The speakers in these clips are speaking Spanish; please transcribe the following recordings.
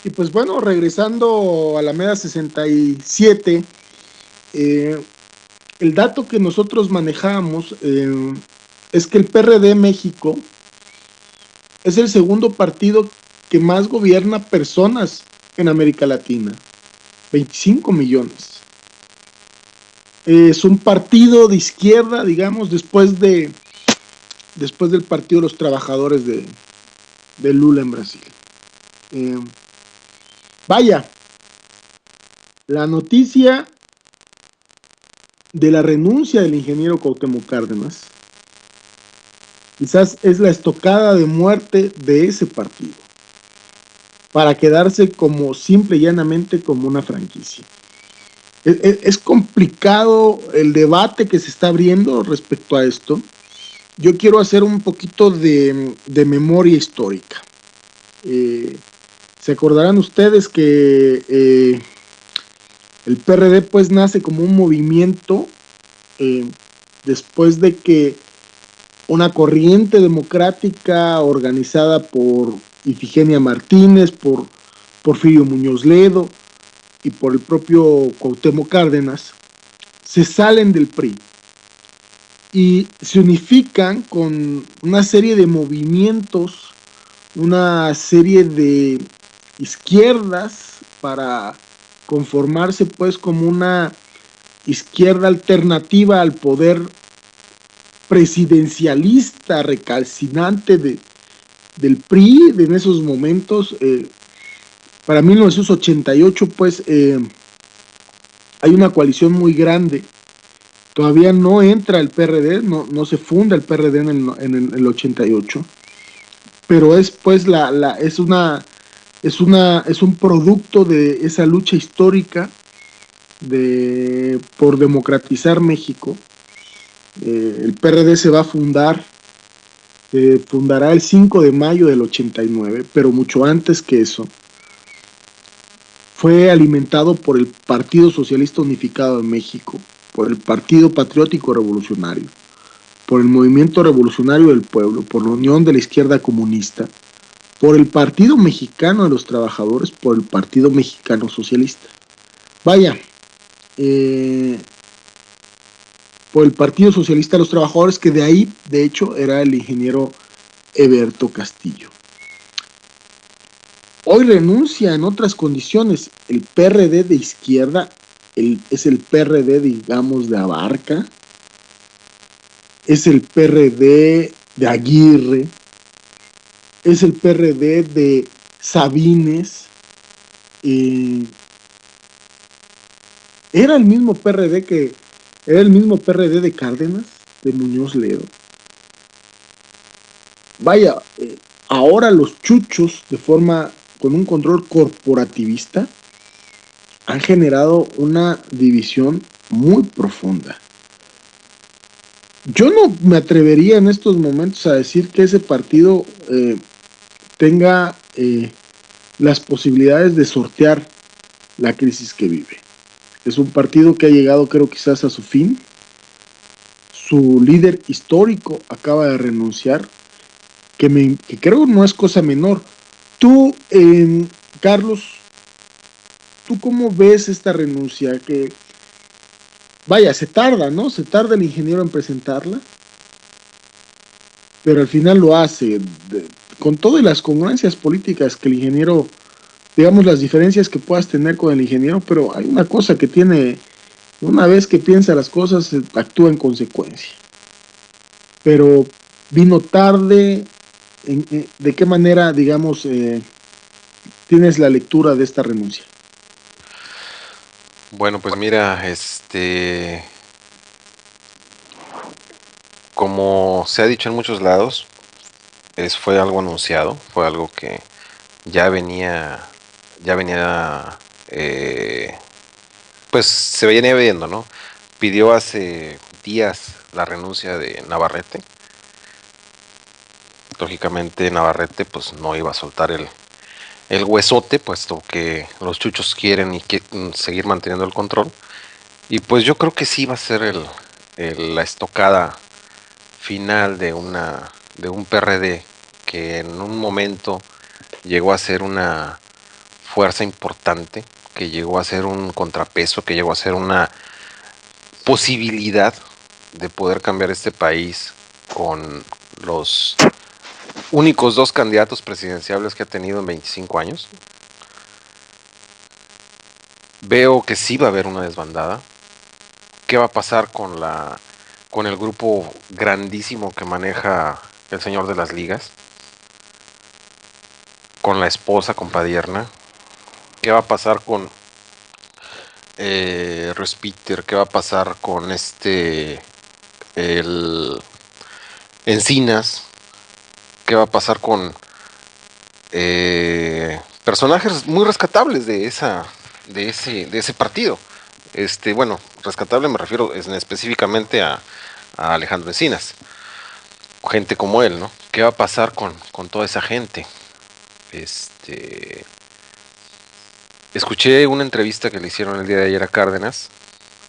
Y pues bueno, regresando a la Alameda 67, eh, el dato que nosotros manejamos es que el PRD México es el segundo partido que más gobierna personas en América Latina, 25 millones. Es un partido de izquierda, digamos, después del Partido de los Trabajadores de Lula en Brasil. Eh, Vaya, la noticia de la renuncia del ingeniero Cuauhtémoc Cárdenas quizás es la estocada de muerte de ese partido para quedarse como simple y llanamente como una franquicia. Es complicado el debate que se está abriendo respecto a esto. Yo quiero hacer un poquito de memoria histórica. Eh, Se acordarán ustedes que el PRD pues nace como un movimiento eh, después de que una corriente democrática organizada por Ifigenia Martínez, por Porfirio Muñoz Ledo y por el propio Cuauhtémoc Cárdenas, se salen del PRI y se unifican con una serie de movimientos, una serie de izquierdas para conformarse pues como una izquierda alternativa al poder presidencialista recalcinante del PRI en esos momentos. Para 1988 pues hay una coalición muy grande. Todavía no entra el PRD, no se funda el PRD en el 88, pero es pues es un producto de esa lucha histórica por democratizar México. El PRD se va a fundar, fundará el 5 de mayo del 89, pero mucho antes que eso, fue alimentado por el Partido Socialista Unificado de México, por el Partido Patriótico Revolucionario, por el Movimiento Revolucionario del Pueblo, por la Unión de la Izquierda Comunista, por el Partido Mexicano de los Trabajadores, por el Partido Mexicano Socialista. Vaya, eh, por el Partido Socialista de los Trabajadores, que de ahí, de hecho, era el ingeniero Eberto Castillo. Hoy renuncia en otras condiciones. El PRD de izquierda es el PRD, digamos, de Abarca, es el PRD de Aguirre, es el PRD de Sabines, eh, era el mismo PRD era el mismo PRD de Cárdenas, de Muñoz Ledo. Vaya, ahora los chuchos, con un control corporativista, han generado una división muy profunda. Yo no me atrevería en estos momentos a decir que ese partido tenga las posibilidades de sortear la crisis que vive. Es un partido que ha llegado, creo, quizás a su fin. Su líder histórico acaba de renunciar, que creo no es cosa menor. Tú, Carlos, ¿tú cómo ves esta renuncia? Que vaya, se tarda, ¿no? Se tarda el ingeniero en presentarla, pero al final lo hace, con todas las congruencias políticas que el ingeniero, digamos, las diferencias que puedas tener con el ingeniero, pero hay una cosa que tiene, una vez que piensa las cosas, actúa en consecuencia. Pero vino tarde. ¿De qué manera, digamos, tienes la lectura de esta renuncia? Bueno, pues mira, como se ha dicho en muchos lados, fue algo anunciado, fue algo que ya venía, ya venía, pues se venía viendo, ¿no? Pidió hace días la renuncia de Navarrete. Lógicamente Navarrete pues no iba a soltar el huesote, puesto que los chuchos quieren seguir manteniendo el control. Y pues yo creo que sí va a ser la estocada final de un PRD que en un momento llegó a ser una fuerza importante, que llegó a ser un contrapeso, que llegó a ser una posibilidad de poder cambiar este país con los únicos dos candidatos presidenciables que ha tenido en 25 años. Veo que sí va a haber una desbandada. ¿Qué va a pasar con el grupo grandísimo que maneja el señor de las ligas? Con la esposa, con Padierna. ¿Qué va a pasar con Respiter? ¿Qué va a pasar con el Encinas? ¿Qué va a pasar con personajes muy rescatables de ese partido? Bueno, rescatable me refiero específicamente a Alejandro Encinas, gente como él, ¿no? ¿Qué va a pasar con toda esa gente? Escuché una entrevista que le hicieron el día de ayer a Cárdenas.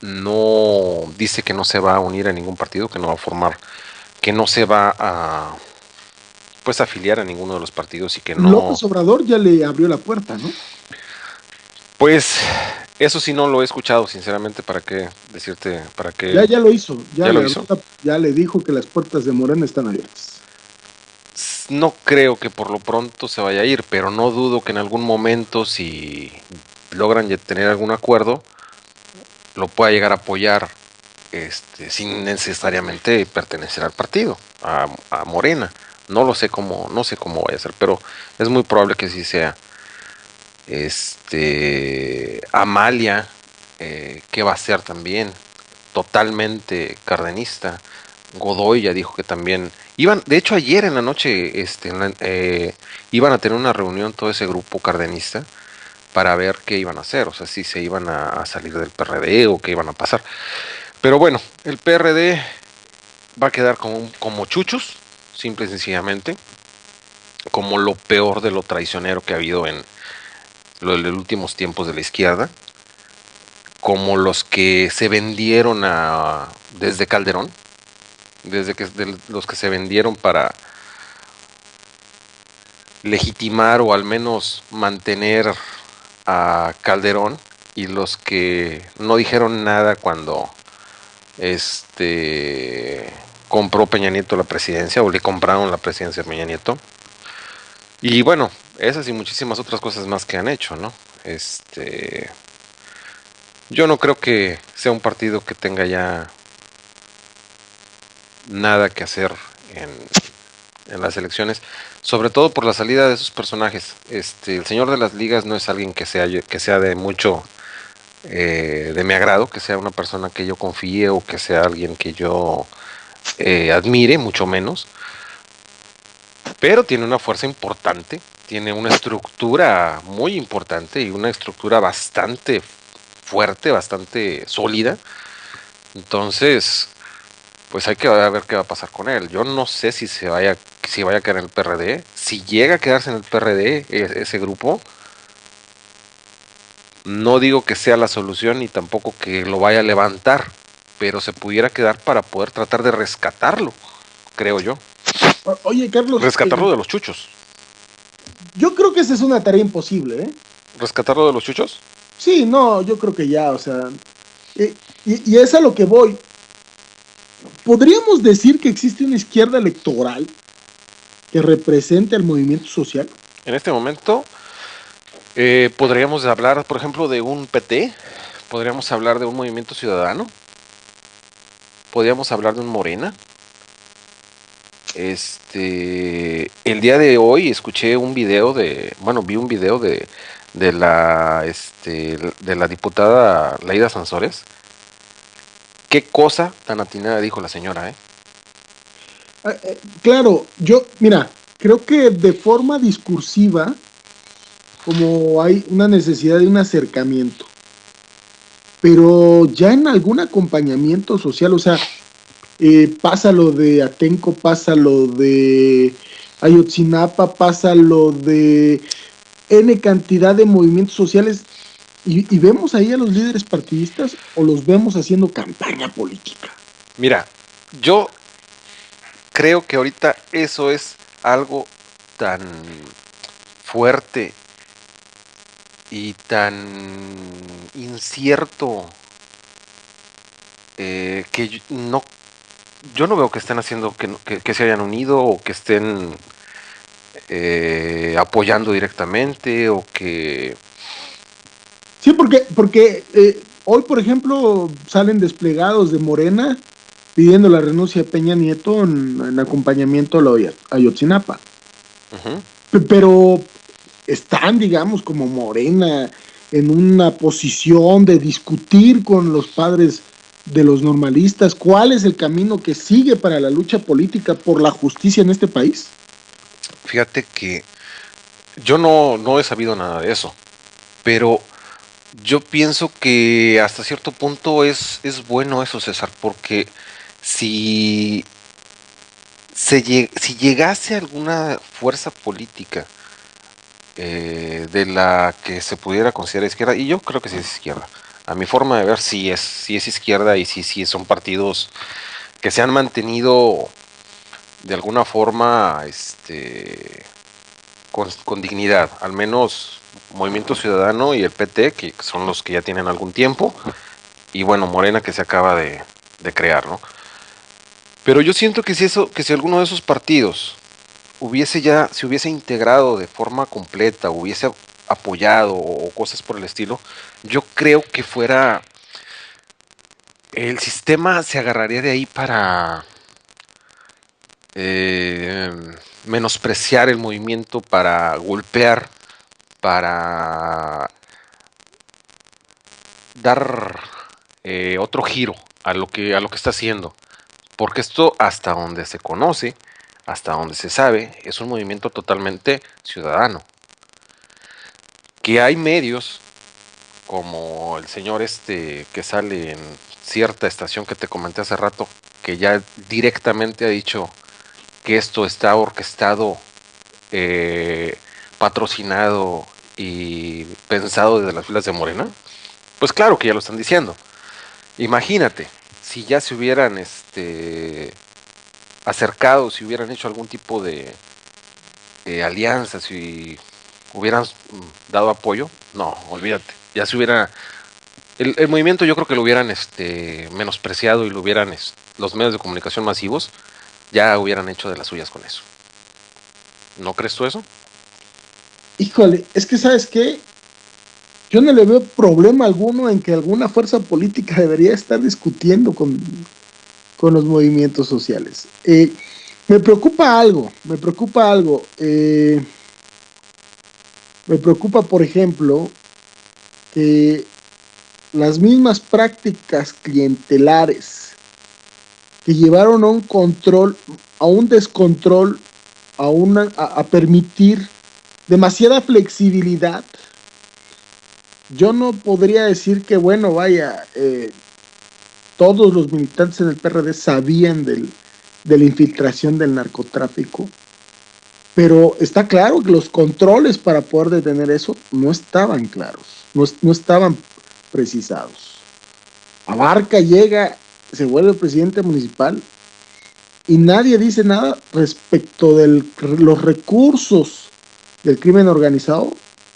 No dice que no se va a unir a ningún partido, que no va a formar, que no se va a pues afiliar a ninguno de los partidos y que no. López Obrador ya le abrió la puerta, ¿no? Pues eso sí no lo he escuchado, sinceramente, para qué decirte, para qué. Ya lo hizo, ¿Ya lo hizo? ya le dijo que las puertas de Morena están abiertas. No creo que por lo pronto se vaya a ir, pero no dudo que en algún momento, si logran tener algún acuerdo, lo pueda llegar a apoyar, sin necesariamente pertenecer al partido, a Morena. No sé cómo vaya a ser, pero es muy probable que sí sea. Amalia, ¿qué va a ser también? Totalmente cardenista. Godoy ya dijo que también iban, de hecho ayer en la noche, iban a tener una reunión todo ese grupo cardenista para ver qué iban a hacer, o sea, si se iban a salir del PRD o qué iban a pasar. Pero bueno, el PRD va a quedar como chuchos, simple y sencillamente, como lo peor de lo traicionero que ha habido en los últimos tiempos de la izquierda, como los que se vendieron desde Calderón, los que se vendieron para legitimar o al menos mantener a Calderón, y los que no dijeron nada cuando compró Peña Nieto la presidencia o le compraron la presidencia a Peña Nieto. Y bueno, esas y muchísimas otras cosas más que han hecho, ¿no? Yo no creo que sea un partido que tenga ya nada que hacer en las elecciones, sobre todo por la salida de esos personajes. El señor de las ligas no es alguien que sea de mucho de mi agrado, que sea una persona que yo confíe o que sea alguien que yo admire, mucho menos, pero tiene una fuerza importante, tiene una estructura muy importante y una estructura bastante fuerte, bastante sólida. Entonces, pues hay que ver qué va a pasar con él. Yo no sé si vaya a quedar en el PRD. Si llega a quedarse en el PRD, ese grupo, no digo que sea la solución ni tampoco que lo vaya a levantar, pero se pudiera quedar para poder tratar de rescatarlo, creo yo. Oye, Carlos, Rescatarlo de los chuchos. yo creo que esa es una tarea imposible, ¿eh? ¿Rescatarlo de los chuchos? Sí, no, yo creo que ya, o sea, y es a lo que voy. ¿Podríamos decir que existe una izquierda electoral que represente al movimiento social? En este momento podríamos hablar, por ejemplo, de un PT, podríamos hablar de un movimiento ciudadano, podríamos hablar de un Morena. El día de hoy escuché un video vi un video de la diputada Laida Sansores. Qué cosa tan atinada dijo la señora, ¿eh? Claro, mira, creo que de forma discursiva, como hay una necesidad de un acercamiento, pero ya en algún acompañamiento social, o sea, pasa lo de Atenco, pasa lo de Ayotzinapa, pasa lo de N cantidad de movimientos sociales y vemos ahí a los líderes partidistas o los vemos haciendo campaña política. Mira, yo creo que ahorita eso es algo tan fuerte y tan incierto que yo no veo que estén haciendo que se hayan unido o que estén apoyando directamente o que... Sí, porque hoy, por ejemplo, salen desplegados de Morena pidiendo la renuncia de Peña Nieto en acompañamiento a Ayotzinapa. Ujú. Pero están, digamos, como Morena en una posición de discutir con los padres de los normalistas cuál es el camino que sigue para la lucha política por la justicia en este país. Fíjate que yo no he sabido nada de eso, pero yo pienso que hasta cierto punto es bueno eso, César, porque si, si llegase alguna fuerza política de la que se pudiera considerar izquierda, y yo creo que sí es izquierda, a mi forma de ver sí es izquierda y sí son partidos que se han mantenido de alguna forma con dignidad, al menos Movimiento Ciudadano y el PT, que son los que ya tienen algún tiempo, y bueno, Morena que se acaba de crear, ¿no? Pero yo siento que que si alguno de esos partidos se hubiese integrado de forma completa, hubiese apoyado o cosas por el estilo, yo creo que el sistema se agarraría de ahí para eh, menospreciar el movimiento, para golpear, para dar otro giro a lo que está haciendo. Porque esto, hasta donde se conoce, hasta donde se sabe, es un movimiento totalmente ciudadano. Que hay medios, como el señor que sale en cierta estación que te comenté hace rato, que ya directamente ha dicho que esto está orquestado, eh, patrocinado y pensado desde las filas de Morena, pues claro que ya lo están diciendo. Imagínate, si ya se hubieran acercado, si hubieran hecho algún tipo de alianza, si hubieran dado apoyo, no, olvídate, ya se hubiera... El movimiento yo creo que lo hubieran menospreciado y lo hubieran, los medios de comunicación masivos ya hubieran hecho de las suyas con eso. ¿No crees tú eso? Híjole, es que ¿sabes qué? Yo no le veo problema alguno en que alguna fuerza política debería estar discutiendo con los movimientos sociales. Me preocupa algo, me preocupa algo. Me preocupa, por ejemplo, que las mismas prácticas clientelares que llevaron a un control, a un descontrol, a permitir demasiada flexibilidad. Yo no podría decir que, bueno, vaya, todos los militantes en el PRD sabían de la infiltración del narcotráfico, pero está claro que los controles para poder detener eso no estaban claros, no estaban precisados. Abarca, llega, se vuelve presidente municipal y nadie dice nada respecto de los recursos del crimen organizado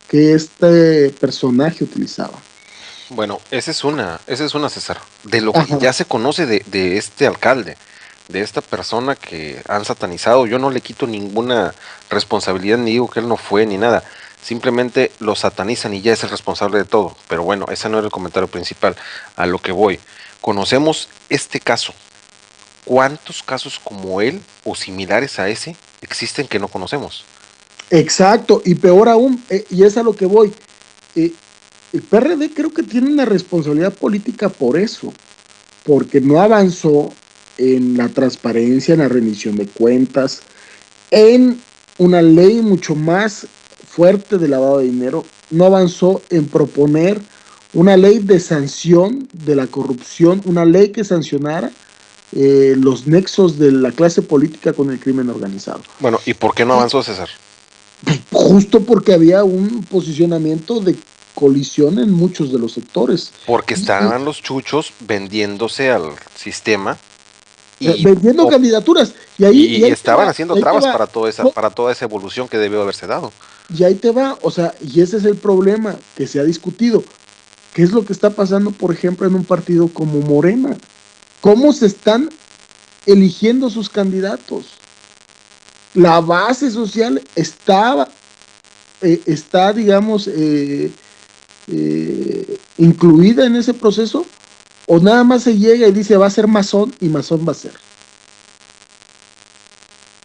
que este personaje utilizaba. Bueno, esa es una, César, de lo que Ajá. ya se conoce de este alcalde, de esta persona que han satanizado. Yo no le quito ninguna responsabilidad, ni digo que él no fue, ni nada. Simplemente lo satanizan y ya es el responsable de todo. Pero bueno, ese no era el comentario principal. A lo que voy. Conocemos este caso. ¿Cuántos casos como él o similares a ese existen que no conocemos? Exacto, y peor aún, y es a lo que voy, eh, el PRD creo que tiene una responsabilidad política por eso, porque no avanzó en la transparencia, en la rendición de cuentas, en una ley mucho más fuerte de lavado de dinero, no avanzó en proponer una ley de sanción de la corrupción, una ley que sancionara los nexos de la clase política con el crimen organizado. Bueno, ¿y por qué no Y avanzó, César? justo porque había un posicionamiento de colisión en muchos de los sectores. Porque Y estaban los chuchos vendiéndose al sistema y vendiendo candidaturas. Y ahí te estaban va, haciendo ahí te trabas va. para toda esa evolución que debió haberse dado. Y ahí te va, o sea, y ese es el problema que se ha discutido. ¿Qué es lo que está pasando, por ejemplo, en un partido como Morena? ¿Cómo se están eligiendo sus candidatos? La base social está digamos, incluida en ese proceso, o nada más se llega y dice va a ser masón y masón va a ser.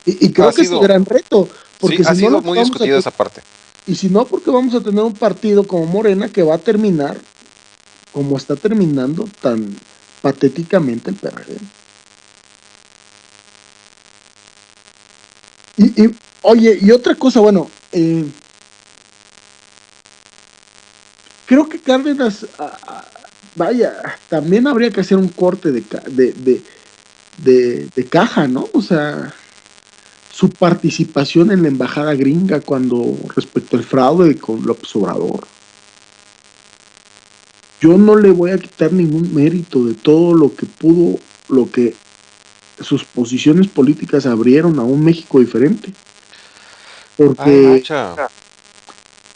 Y Ha creo que es el sido, gran reto, sí, porque ha si no, sido lo que muy vamos a discutida esa parte. y si no, porque vamos a tener un partido como Morena que va a terminar como está terminando tan patéticamente el PRD. Oye, y otra cosa, bueno, creo que Cárdenas, vaya, también habría que hacer un corte de caja, ¿no? O sea, su participación en la embajada gringa cuando respecto al fraude con López Obrador. Yo no le voy a quitar ningún mérito de todo lo que pudo, lo que sus posiciones políticas abrieron a un México diferente, Hay porque, mucha,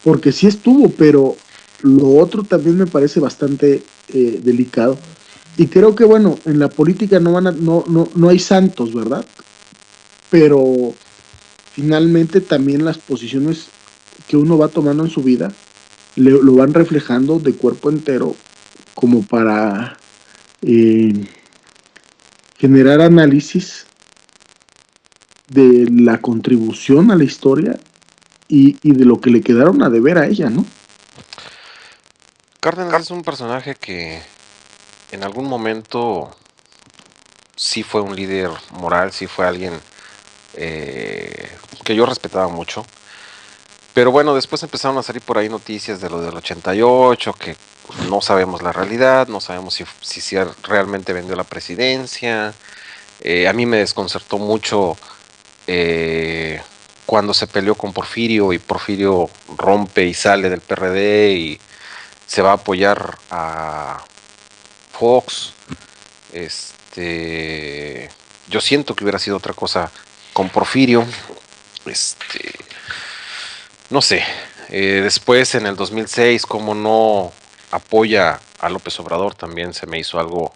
porque sí estuvo, pero lo otro también me parece bastante delicado. Y creo que, bueno, en la política no hay santos, ¿verdad? Pero finalmente también las posiciones que uno va tomando en su vida lo van reflejando de cuerpo entero como para eh, generar análisis de la contribución a la historia y de lo que le quedaron a deber a ella, ¿no? Cárdenas es un personaje que en algún momento sí fue un líder moral, sí fue alguien que yo respetaba mucho. Pero bueno, después empezaron a salir por ahí noticias de lo del 88, que no sabemos la realidad, no sabemos si realmente vendió la presidencia. A mí me desconcertó mucho eh, cuando se peleó con Porfirio y Porfirio rompe y sale del PRD y se va a apoyar a Fox. Yo siento que hubiera sido otra cosa con Porfirio. Este, no sé. Después en el 2006, como no apoya a López Obrador, también se me hizo algo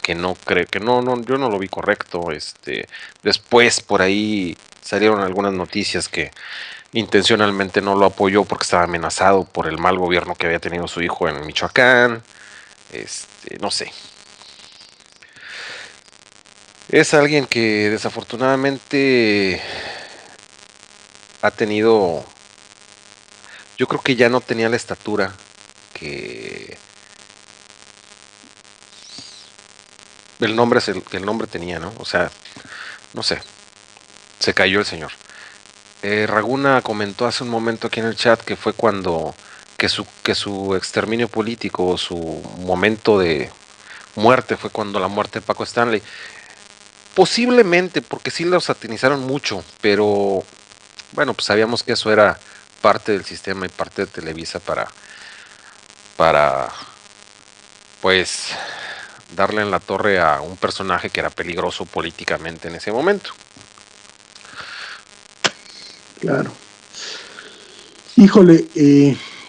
que no creo, que no, yo no lo vi correcto. Después por ahí salieron algunas noticias que intencionalmente no lo apoyó porque estaba amenazado por el mal gobierno que había tenido su hijo en Michoacán. No sé. Es alguien que desafortunadamente ha tenido, yo creo que ya no tenía la estatura que que el nombre tenía, ¿no? O sea, no sé, se cayó el señor. Raguna comentó hace un momento aquí en el chat que fue cuando que su exterminio político o su momento de muerte fue cuando la muerte de Paco Stanley. Posiblemente, porque sí lo satanizaron mucho, pero bueno, pues sabíamos que eso era parte del sistema y parte de Televisa para pues darle en la torre a un personaje que era peligroso políticamente en ese momento. Claro. Híjole,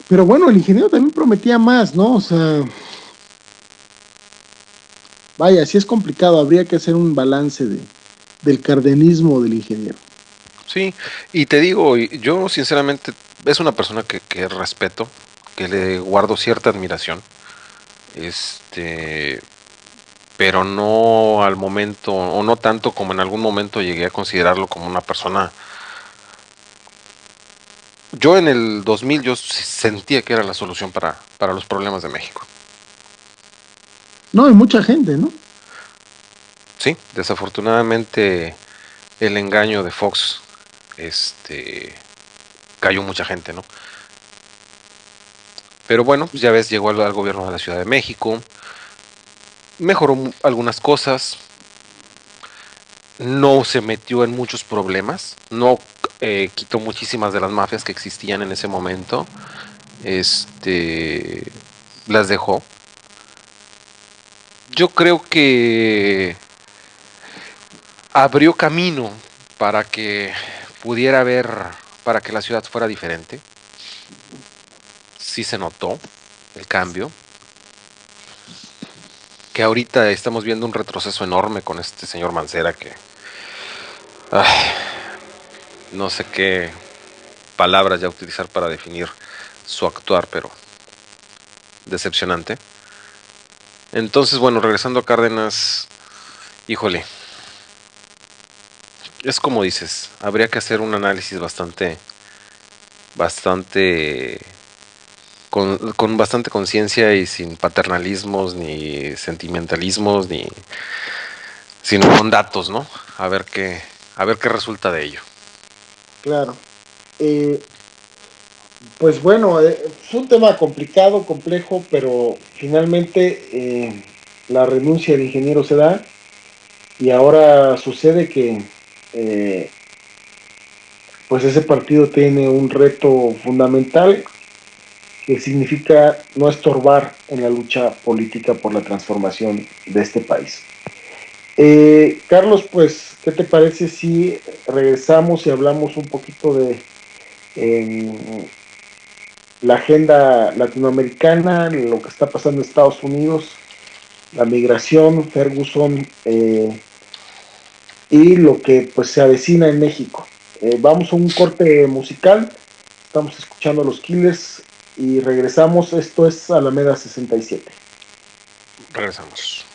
pero bueno, el ingeniero también prometía más, ¿no? O sea, vaya, sí es complicado, habría que hacer un balance del cardenismo del ingeniero. Sí, y te digo, yo sinceramente es una persona que respeto, que le guardo cierta admiración, este, pero no al momento, o no tanto como en algún momento llegué a considerarlo como una persona. Yo en el 2000 yo sentía que era la solución para los problemas de México. No, hay mucha gente, ¿no? Sí, desafortunadamente el engaño de Fox, cayó mucha gente, ¿no? Pero bueno, pues ya ves, llegó al gobierno de la Ciudad de México, mejoró algunas cosas, no se metió en muchos problemas, no quitó muchísimas de las mafias que existían en ese momento, este, las dejó. Yo creo que abrió camino para que pudiera haber, para que la ciudad fuera diferente. Sí se notó el cambio, que ahorita estamos viendo un retroceso enorme con este señor Mancera que ay, no sé qué palabras ya utilizar para definir su actuar, pero decepcionante. Entonces, bueno, regresando a Cárdenas, híjole, es como dices, habría que hacer un análisis bastante, con bastante conciencia y sin paternalismos, ni sentimentalismos, ni, sino con datos, ¿no? A ver qué resulta de ello. Claro. Eh, pues bueno, es un tema complicado, complejo, pero finalmente la renuncia del ingeniero se da y ahora sucede que eh, pues ese partido tiene un reto fundamental que significa no estorbar en la lucha política por la transformación de este país. Carlos, pues, ¿qué te parece si regresamos y hablamos un poquito de la agenda latinoamericana, lo que está pasando en Estados Unidos, la migración, Ferguson y lo que pues se avecina en México? Vamos a un corte musical, estamos escuchando a los Killers y regresamos, esto es Alameda 67. Regresamos.